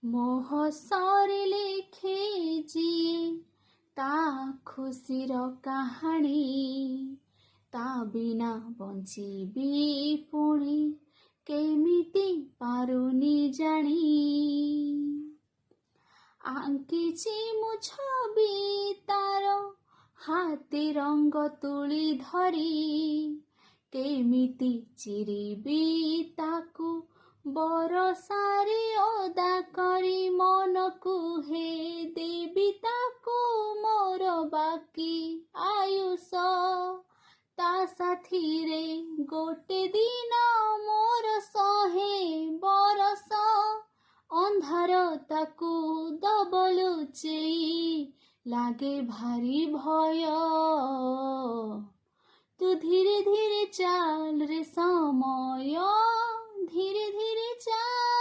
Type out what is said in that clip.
मोह सरे लेखे जिए ता खुशीर काहाणी ता बिना बंचिबी पुणी केमिति पारुनी जानी आंकिची मु छवि तार हाती रंग तुली धरी केमिति चिरिबी ताकू बरसारी ओदा करी मनकू हे देवी ताकू मोर बाकी आयुष ता साथी रे गोटे दिन मोर सहे बरस अंधार ताकू दबलुचेई लागे भारी भय तू धीरे धीरे चाल रे समय धीरे धीरे चाल।